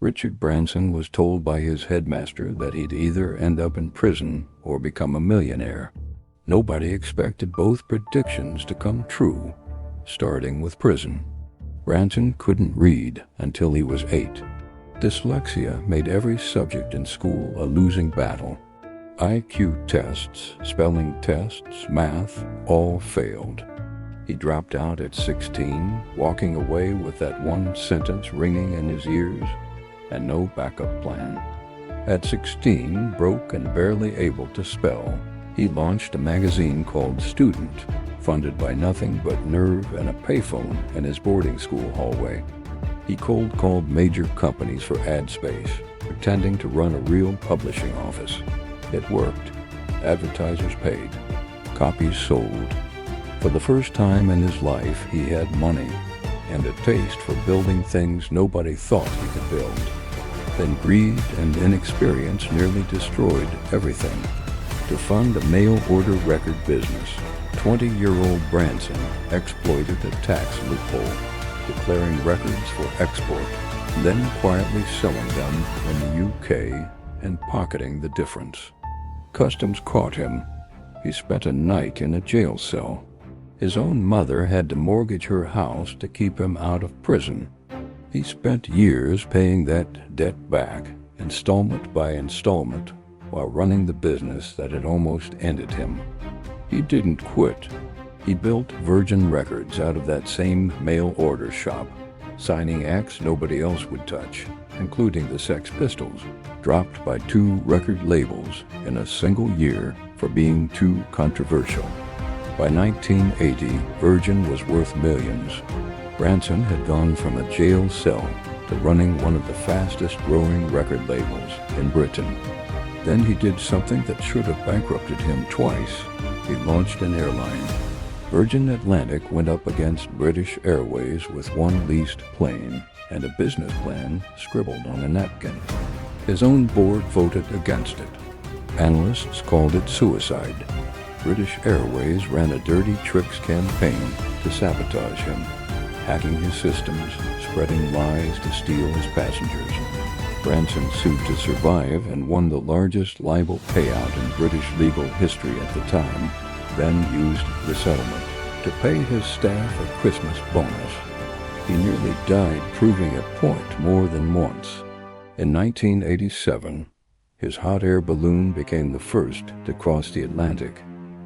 Richard Branson was told by his headmaster that he'd either end up in prison or become a millionaire. Nobody expected both predictions to come true, starting with prison. Branson couldn't read until he was 8. Dyslexia made every subject in school a losing battle. IQ tests, spelling tests, math, all failed. He dropped out at 16, walking away with that one sentence ringing in his ears and no backup plan. At 16, broke and barely able to spell, he launched a magazine called Student, funded by nothing but nerve and a payphone in his boarding school hallway. He cold called major companies for ad space, pretending to run a real publishing office. It worked. Advertisers paid. Copies sold. For the first time in his life, he had money and a taste for building things nobody thought he could build. Then greed and inexperience nearly destroyed everything. To fund a mail-order record business, 20-year-old Branson exploited a tax loophole, declaring records for export, then quietly selling them in the UK and pocketing the difference. Customs caught him. He spent a night in a jail cell. His own mother had to mortgage her house to keep him out of prison. He spent years paying that debt back, installment by installment, while running the business that had almost ended him. He didn't quit. He built Virgin Records out of that same mail order shop, signing acts nobody else would touch, including the Sex Pistols, dropped by 2 record labels in a single year for being too controversial. By 1980, Virgin was worth millions. Branson had gone from a jail cell to running one of the fastest-growing record labels in Britain. Then he did something that should have bankrupted him twice. He launched an airline. Virgin Atlantic went up against British Airways with one leased plane and a business plan scribbled on a napkin. His own board voted against it. Analysts called it suicide. British Airways ran a dirty tricks campaign to sabotage him, hacking his systems, spreading lies to steal his passengers. Branson sued to survive and won the largest libel payout in British legal history at the time, then used the settlement to pay his staff a Christmas bonus. He nearly died proving a point more than once. In 1987, his hot air balloon became the first to cross the Atlantic,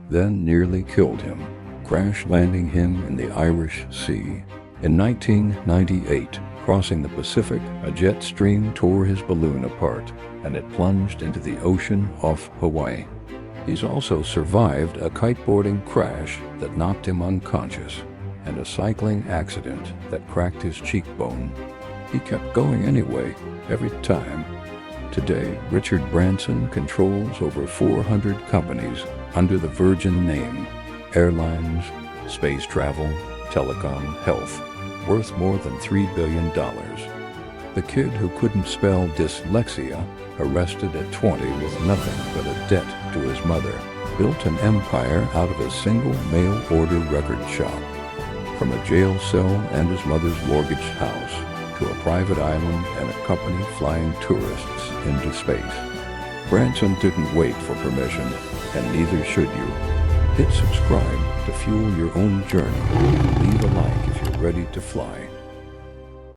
then nearly killed him, crash landing him in the Irish Sea. In 1998, crossing the Pacific, a jet stream tore his balloon apart, and it plunged into the ocean off Hawaii. He's also survived a kiteboarding crash that knocked him unconscious, and a cycling accident that cracked his cheekbone. He kept going anyway, every time. Today, Richard Branson controls over 400 companies under the Virgin name, airlines, space travel, telecom, health, worth more than $3 billion. The kid who couldn't spell dyslexia, arrested at 20 with nothing but a debt to his mother, built an empire out of a single mail-order record shop. From a jail cell and his mother's mortgaged house to a private island and a company flying tourists into space. Branson didn't wait for permission, and neither should you. Hit subscribe to fuel your own journey. Leave a like if you're ready to fly.